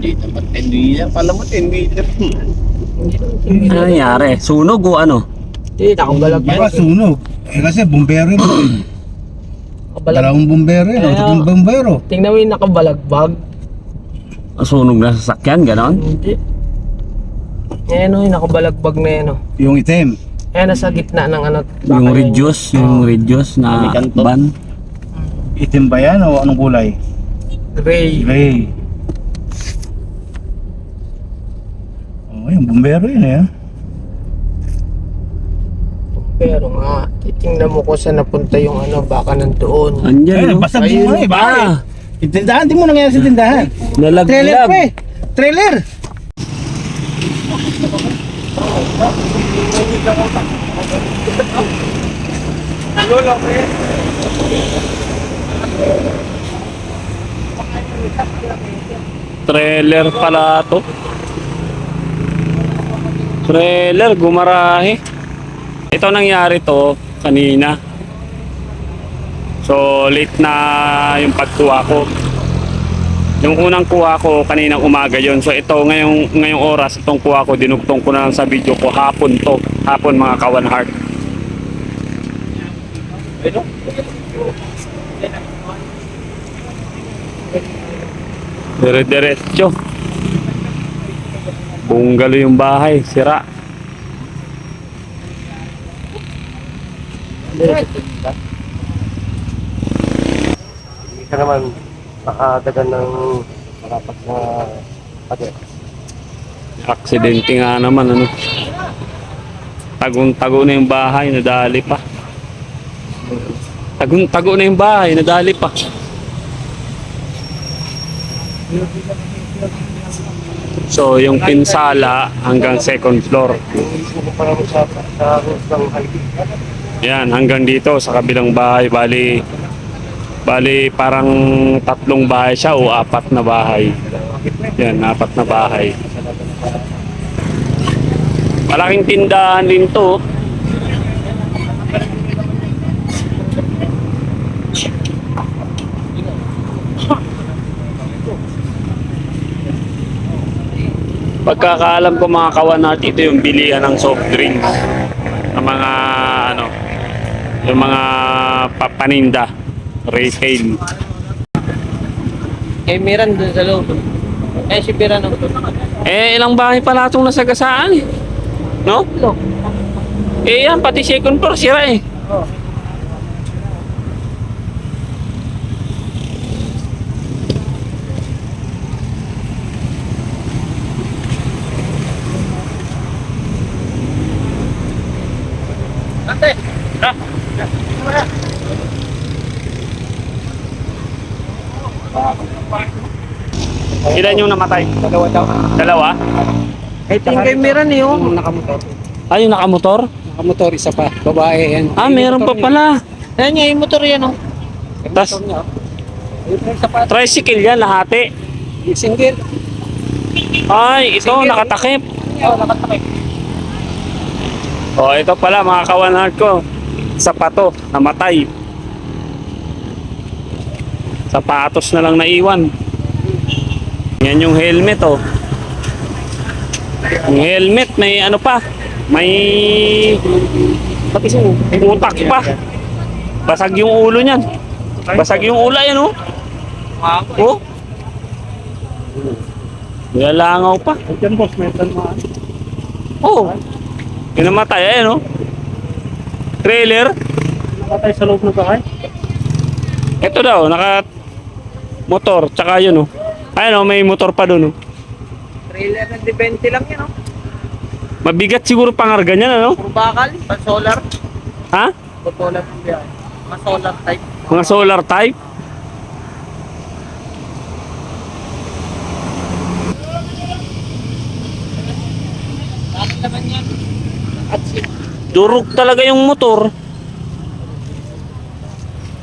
Dito pa 10 wheeler. Pala mo 10 wheeler. Ano nangyari? Sunog o ano? Nakabalag Baka sunog. Eh kasi bumbero yun. Dalawang bumbero yun. Tatlong bumbero. Tingnan mo yung nakabalagbag. Sunog na sasakyan, ganon? Hindi. Ayan o, yung nakabalagbag na yan o. Yung itim. Ayan, nasa gitna ng ano. Yung reduce na van. Itim ba yan o anong kulay? Gray. Gray. Oh, yung bumbero yun eh. Pero nga, titingnan mo kung saan napunta yung ano, baka nandoon. Andyan, no? Basag mo nga eh. Baka Ah, eh. Tindahan, di mo nangyari sa tindahan. Trailer nalaglag. pa eh. Trailer. Trailer pala to. Trailer, gumarahe. Ito nangyari to kanina. So late na yung pagkuha ko. Yung unang kuha ko kaninang umaga yon. So ito ngayong oras itong kuha ko dinugtong ko na lang sa video ko hapon to. Hapon mga kawan heart. Dire-diretso. Bungalo yung bahay, sira. Hindi ka naman nakadagan ng marapat na pader. Aksidente nga naman ano. Tagong-tago na yung bahay, nadali pa. Tagong-tago na yung bahay, nadali pa. So yung pinsala hanggang second floor. Suko pa naman sa host ng highway. Yan, hanggang dito sa kabilang bahay. Bali parang 3 bahay siya o 4 na bahay. Yan, 4 na bahay. Malaking tindahan din to. Pagkakaalam ko mga kawan natin, ito yung bilihan ng soft drinks ng mga ano, yung mga paninda, retail. Eh, meron dun sa loob. Eh, si Pirano. Ilang bahay pala itong nasagasaan eh. No? Yan, pati second floor sira eh. Ate! Ilan yung namatay? Dalawa daw. Dalawa? Eh, tingin kay Miran eh, oh. Nakamotor. Yung nakamotor? Nakamotor, isa pa. Babae yan. Meron pa pala. Ayan niya, yung motor yan, oh. Tas, Isa pa. tricycle yan, lahati. Single. Ay, ito, nakatakip. Oo, nakatakip. Ito pala mga kawanhard ko. Sapato, namatay. Sapatos na lang naiwan. Yan yung helmet, oh. Yung helmet, may ano pa. May utak pa. Basag yung ulo niyan. Basag yung ulo yan, oh. Oh. Nilalangaw pa. Diyan boss, may tanmaan. Oh. Yung namatay, ayan, oh. Trailer. Nakatay sa loob ng bahay. Ito daw, naka motor, tsaka yun, oh. Ayan, oh, may motor pa doon, oh. Trailer na 20 lang yan, oh. Mabigat siguro pangarga niyan, ano? Puro bakal, pan-solar. Ha? Solar ng biyahe. Mga solar type. Mga solar type? Bakit naman yan? At Durog talaga yung motor.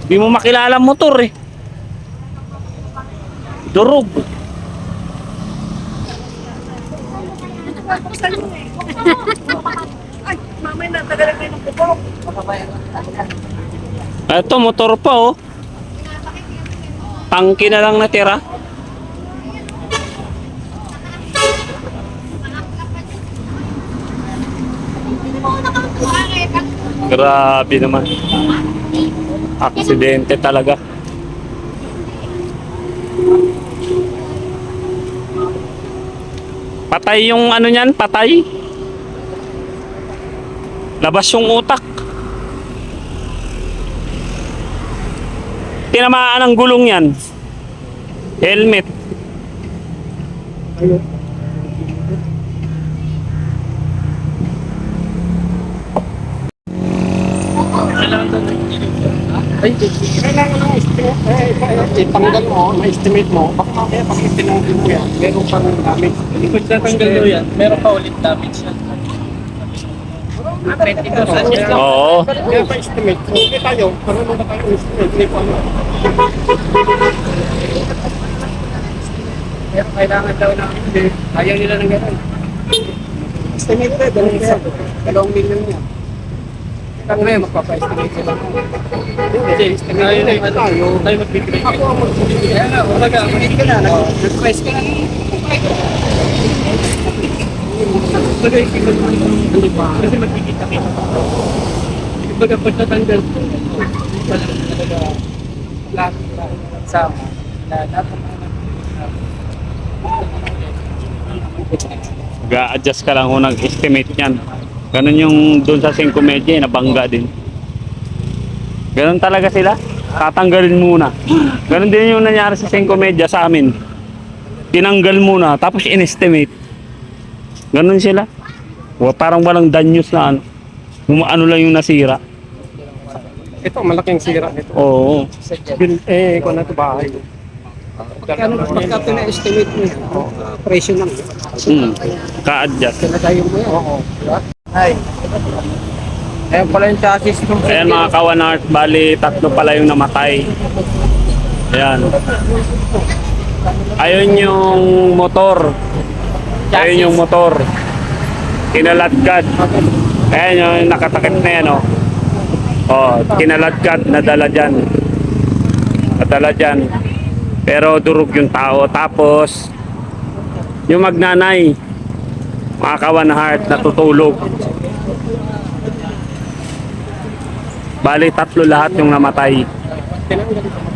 Di mo makilala ang motor, eh. Durog. ay, mamay na, tagalan kayo ng pupok. Ito, motor pa, oh. Tangke na lang natira. Grabe naman. Aksidente talaga. Patay yung ano niyan, patay. Labas yung utak. Tinamaan ang gulong yan. Helmet. Kailangan ng estimate. Itanggal mo, ma-estimate mo. Baka mamaya pag itinanggal mo yan, meron pang damage. Pag natanggal daw yan, meron pa ulit damage yan. Oo. Kaya pa-estimate. So, hindi tayo. Marunong na tayo estimate. Hindi po ano. Pero kailangan daw na ayaw nila ng gano'n. Estimate na, 2 million yan. Kaya ngayon, magpapa-estimate sila. Kasi, ngayon ay tayo magbibigay. Ako ang magbibigay. Kaya nga, umaga, magbibigay ka na. Nag-request ka na. Bagay, kasi magkikita kita. Baga, pag natanggal ko, wala talaga lahat sama. Lahat Ga-adjust ka lang kung nag-estimate niyan. Ganun yung doon sa 5 medya, nabangga din. Ganun talaga sila. Tatanggalin muna. Ganun din yung nangyari sa 5 medya sa amin. Tinanggal muna, tapos in-estimate. Ganun sila. Parang walang danyos na ano. Ano lang yung nasira. Ito, malaking sira nito. Oo. Kung na ito bahay. Pagka pina-estimate mo yan, presyo lang. Ka-adjust. Pinadayo mo yan. Oo. Ay. Ayan pala yung chassis nung Ayan mga kawanart, bali 3 pala yung namatay. Ayan. Ayun yung motor. Ayun yung motor. Kinaladkad. Ayan yung nakatakip na yan, oh. Oh, kinaladkad, nadala dyan. Nadala dyan. Pero durog yung tao. Tapos, yung magnanay, mga kawanart, natutulog. Bali 3 lahat yung namatay. tinanggal